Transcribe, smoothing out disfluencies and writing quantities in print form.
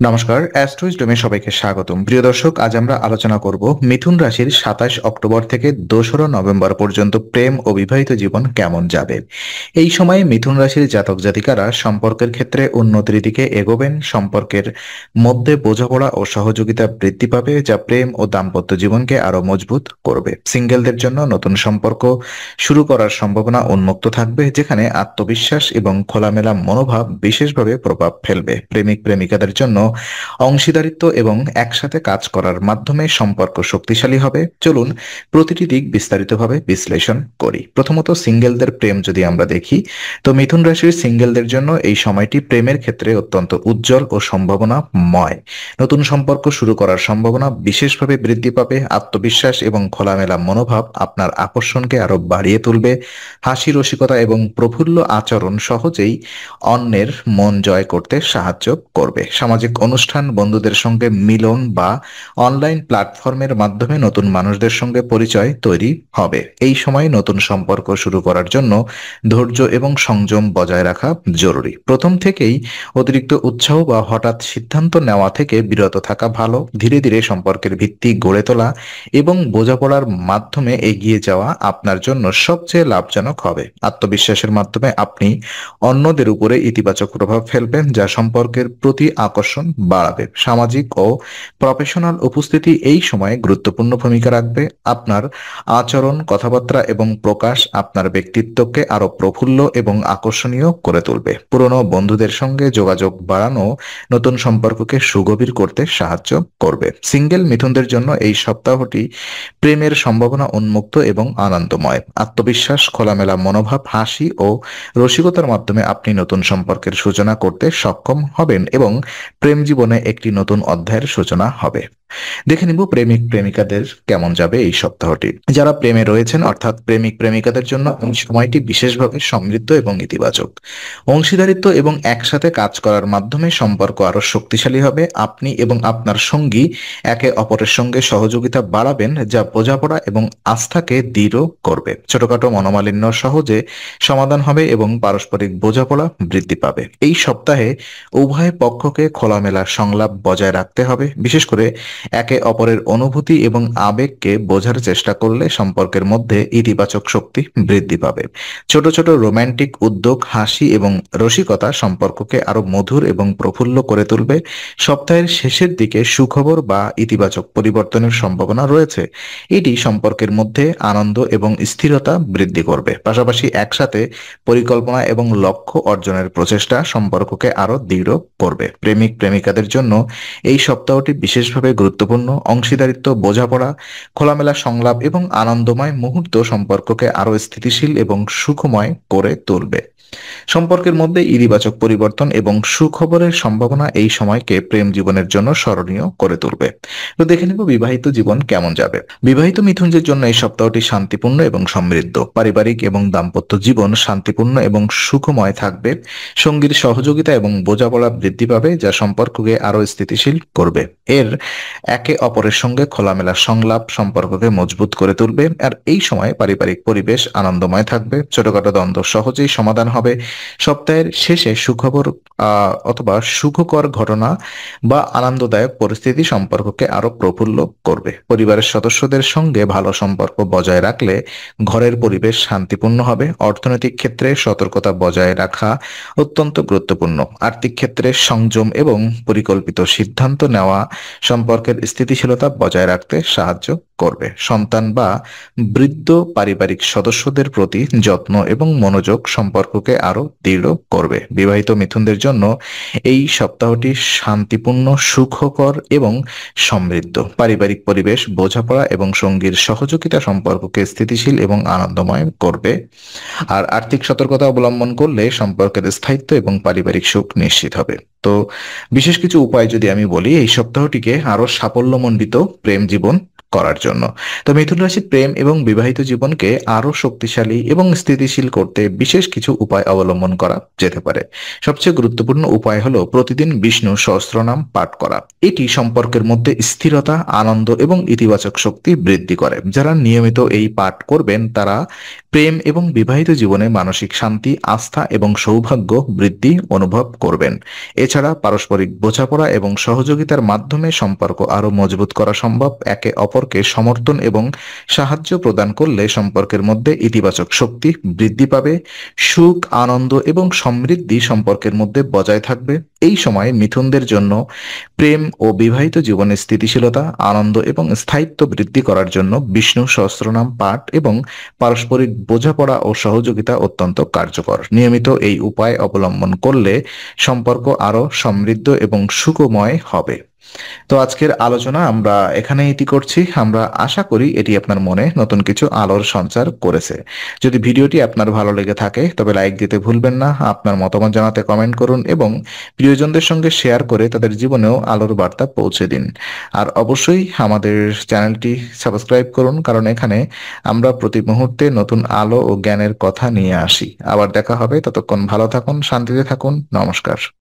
নমস্কার, অ্যাস্ট্রোইজডমে সবাইকে স্বাগতম। প্রিয় দর্শক, আজ আমরা আলোচনা করব মিথুন রাশির ২৭ অক্টোবর থেকে ২রা নভেম্বর পর্যন্ত প্রেম ও বিবাহিত জীবন কেমন যাবে। এই সময়ে মিথুন রাশির জাতক জাতিকারা সম্পর্কের ক্ষেত্রে উন্নতির দিকে এগোবেন। সম্পর্কের মধ্যে বোঝাপড়া ও সহযোগিতা বৃদ্ধি পাবে, যা প্রেম ও দাম্পত্য জীবনকে আরো মজবুত করবে। সিঙ্গেলদের জন্য নতুন সম্পর্ক শুরু করার সম্ভাবনা উন্মুক্ত থাকবে, যেখানে আত্মবিশ্বাস এবং খোলামেলা মনোভাব বিশেষভাবে প্রভাব ফেলবে। প্রেমিক প্রেমিকাদের জন্য অংশীদারিত্ব এবং একসাথে কাজ করার মাধ্যমে সম্পর্ক শক্তিশালী হবে। চলুন প্রতিটি দিক বিস্তারিতভাবে বিশ্লেষণ করি। প্রথমত, সিঙ্গেলদের প্রেম যদি আমরা দেখি, তো মিথুন রাশির সিঙ্গেলদের জন্য এই সময়টি প্রেমের ক্ষেত্রে অত্যন্ত উজ্জ্বল ও সম্ভাবনাময়। নতুন সম্পর্ক শুরু করার সম্ভাবনা বিশেষভাবে বৃদ্ধি পাবে। আত্মবিশ্বাস এবং খোলামেলা মনোভাব আপনার আকর্ষণকে আরো বাড়িয়ে তুলবে। হাসি, রসিকতা এবং প্রফুল্ল আচরণ সহজেই অন্যের মন জয় করতে সাহায্য করবে। সামাজিক অনুষ্ঠান, বন্ধুদের সঙ্গে মিলন বা অনলাইন প্ল্যাটফর্মের মাধ্যমে নতুন মানুষদের সঙ্গে পরিচয় তৈরি হবে। এই সময় নতুন সম্পর্ক শুরু করার জন্য ধৈর্য এবং সংযম বজায় রাখা জরুরি। প্রথম থেকেই অতিরিক্ত উৎসাহ বা হঠাৎ সিদ্ধান্ত নেওয়া থেকে বিরত থাকা ভালো। ধীরে ধীরে সম্পর্কের ভিত্তি গড়ে তোলা এবং বোঝাপড়ার মাধ্যমে এগিয়ে যাওয়া আপনার জন্য সবচেয়ে লাভজনক হবে। আত্মবিশ্বাসের মাধ্যমে আপনি অন্যদের উপরে ইতিবাচক প্রভাব ফেলবেন, যা সম্পর্কের প্রতি আকর্ষণ বাড়াবে। সামাজিক ও প্রফেশনাল উপস্থিতি এই সময়ে গুরুত্বপূর্ণ ভূমিকা রাখবে। আপনার আচরণ, কথাবার্তা এবং প্রকাশ আপনার ব্যক্তিত্বকে আরো প্রফুল্ল এবং আকর্ষণীয় করে তুলবে। পুরনো বন্ধুদের সঙ্গে যোগাযোগ বাড়ানো নতুন সম্পর্ককে সুগভীর করতে সাহায্য করবে। সিঙ্গেল মিথুনদের জন্য এই সপ্তাহটি প্রেমের সম্ভাবনা উন্মুক্ত এবং আনন্দময়। আত্মবিশ্বাস, খোলামেলা মনোভাব, হাসি ও রসিকতার মাধ্যমে আপনি নতুন সম্পর্কের সূচনা করতে সক্ষম হবেন এবং প্রেম জীবনে একটি নতুন অধ্যায়ের সূচনা হবে। দেখে নিব প্রেমিক প্রেমিকাদের কেমন যাবে এই সপ্তাহটি। যারা প্রেমে রয়েছেন, অর্থাৎ প্রেমিক প্রেমিকাদের জন্য এই সময়টি বিশেষভাবে সমৃদ্ধ এবং ইতিবাচক। অংশীদারিত্ব এবং একসাথে কাজ করার মাধ্যমে সম্পর্ক আরো শক্তিশালী হবে। আপনি এবং আপনার সঙ্গী একে অপরের সঙ্গে সহযোগিতা বাড়াবেন, যা বোঝাপড়া এবং আস্থাকে দৃঢ় করবে। ছোটখাটো মনোমালিন্য সহজে সমাধান হবে এবং পারস্পরিক বোঝাপড়া বৃদ্ধি পাবে। এই সপ্তাহে উভয় পক্ষকে খোলামেলা সংলাপ বজায় রাখতে হবে। বিশেষ করে একে অপরের অনুভূতি এবং আবেগকে বোঝার চেষ্টা করলে সম্পর্কের মধ্যে ইতিবাচক শক্তি বৃদ্ধি পাবে। ছোট ছোট রোমান্টিক উদ্যোগ, হাসি এবং রসিকতা সম্পর্ককে আরো মধুর এবং প্রফুল্ল করে তুলবে। সপ্তাহের শেষের দিকে সুখবর বা ইতিবাচক পরিবর্তনের সম্ভাবনা রয়েছে। এটি সম্পর্কের মধ্যে আনন্দ এবং স্থিরতা বৃদ্ধি করবে। পাশাপাশি একসাথে পরিকল্পনা এবং লক্ষ্য অর্জনের প্রচেষ্টা সম্পর্ককে আরো দৃঢ় করবে। প্রেমিক প্রেমিকাদের জন্য এই সপ্তাহটি বিশেষভাবে গুরুত্বপূর্ণ। অংশীদারিত্ব, বোঝাপড়া, খোলামেলা সংলাপ এবং আনন্দময় মুহূর্ত সম্পর্ককে আরো স্থিতিশীল এবং সুখময় করে তুলবে। সম্পর্কের মধ্যে ইতিবাচক পরিবর্তন এবং সুখবরের সম্ভাবনা এই সময়কে প্রেম জীবনের জন্য স্মরণীয় করে তুলবে। তো দেখে নিব বিবাহিত জীবন কেমন যাবে। বিবাহিত মিথুনদের জন্য এই সপ্তাহটি শান্তিপূর্ণ এবং সমৃদ্ধ। পারিবারিক এবং দাম্পত্য জীবন শান্তিপূর্ণ এবং সুখময় থাকবে। সঙ্গীর সহযোগিতা এবং বোঝাপড়া বৃদ্ধি পাবে, যা সম্পর্ককে আরো স্থিতিশীল করবে। একে অপরের সঙ্গে খোলামেলা সংলাপ সম্পর্ককে মজবুত করে তুলবে। আর এই সময় পারিবারিক পরিবেশ আনন্দময় থাকবে। ছোটখাটো দ্বন্দ্ব সহজেই সমাধান হবে। সপ্তাহের শেষে সুখবর অথবা সুখকর ঘটনা বা আনন্দদায়ক পরিস্থিতি সম্পর্ককে আরো প্রফুল্ল করবে। পরিবারের সদস্যদের সঙ্গে ভালো সম্পর্ক বজায় রাখলে ঘরের পরিবেশ শান্তিপূর্ণ হবে। অর্থনৈতিক ক্ষেত্রে সতর্কতা বজায় রাখা অত্যন্ত গুরুত্বপূর্ণ। আর্থিক ক্ষেত্রে সংযম এবং পরিকল্পিত সিদ্ধান্ত নেওয়া সম্পর্কের স্থিতিশীলতা বজায় রাখতে সাহায্য করবে। সন্তান বা বৃদ্ধ পারিবারিক সদস্যদের প্রতি যত্ন এবং মনোযোগ সম্পর্ককে আরো দৃঢ় করবে। বিবাহিত মিথুনদের জন্য এই সপ্তাহটি শান্তিপূর্ণ, সুখকর এবং সমৃদ্ধ। পারিবারিক পরিবেশ, বোঝাপড়া এবং সঙ্গীর সহযোগিতা সম্পর্ককে স্থিতিশীল এবং আনন্দময় করবে। আর আর্থিক সতর্কতা অবলম্বন করলে সম্পর্কের স্থায়িত্ব এবং পারিবারিক সুখ নিশ্চিত হবে। তো বিশেষ কিছু উপায় যদি আমি বলি, এই সপ্তাহটিকে আরো সাফল্যমণ্ডিত প্রেম জীবন করার জন্য। তো মিথুন রাশির প্রেম এবং বিবাহিত জীবনকে আরো শক্তিশালী এবং স্থিতিশীল করতে বিশেষ কিছু উপায় অবলম্বন করা যেতে পারে। সবচেয়ে গুরুত্বপূর্ণ উপায় হলো প্রতিদিন বিষ্ণু সহস্রনাম পাঠ করা। এটি সম্পর্কের মধ্যে স্থিরতা, আনন্দ এবং ইতিবাচক শক্তি বৃদ্ধি করে। যারা নিয়মিত এই পাঠ করবেন তারা প্রেম এবং বিবাহিত জীবনে মানসিক শান্তি, আস্থা এবং সৌভাগ্য বৃদ্ধি অনুভব করবেন। এছাড়া পারস্পরিক বোঝাপড়া এবং সহযোগিতার মাধ্যমে সম্পর্ক আরো মজবুত করা সম্ভব। একে অপরকে সমর্থন এবং সাহায্য প্রদান করলে সম্পর্কের মধ্যে ইতিবাচক শক্তি বৃদ্ধি পাবে। সুখ, আনন্দ এবং সমৃদ্ধি সম্পর্কের মধ্যে বজায় থাকবে। এই সময় মিথুনদের জন্য প্রেম ও বিবাহিত জীবনে স্থিতিশীলতা, আনন্দ এবং স্থায়িত্ব বৃদ্ধি করার জন্য বিষ্ণু সহস্রনাম পাঠ এবং পারস্পরিক বোঝাপড়া ও সহযোগিতা অত্যন্ত কার্যকর। নিয়মিত এই উপায় অবলম্বন করলে সম্পর্ক আরো সমৃদ্ধ এবং সুখময় হবে। তো আজকের আলোচনা আমরা এখানে ইতি করছি। আমরা আশা করি এটি আপনার মনে নতুন কিছু আলোর সঞ্চার করেছে। যদি ভিডিওটি আপনার ভালো লেগে থাকে তবে লাইক দিতে ভুলবেন না। আপনার মতামত জানাতে কমেন্ট করুন এবং প্রিয়জনদের সঙ্গে শেয়ার করে তাদের জীবনেও আলোর বার্তা পৌঁছে দিন। আর অবশ্যই আমাদের চ্যানেলটি সাবস্ক্রাইব করুন, কারণ এখানে আমরা প্রতি মুহূর্তে নতুন আলো ও জ্ঞানের কথা নিয়ে আসি। আবার দেখা হবে, ততক্ষণ ভালো থাকুন, শান্তিতে থাকুন। নমস্কার।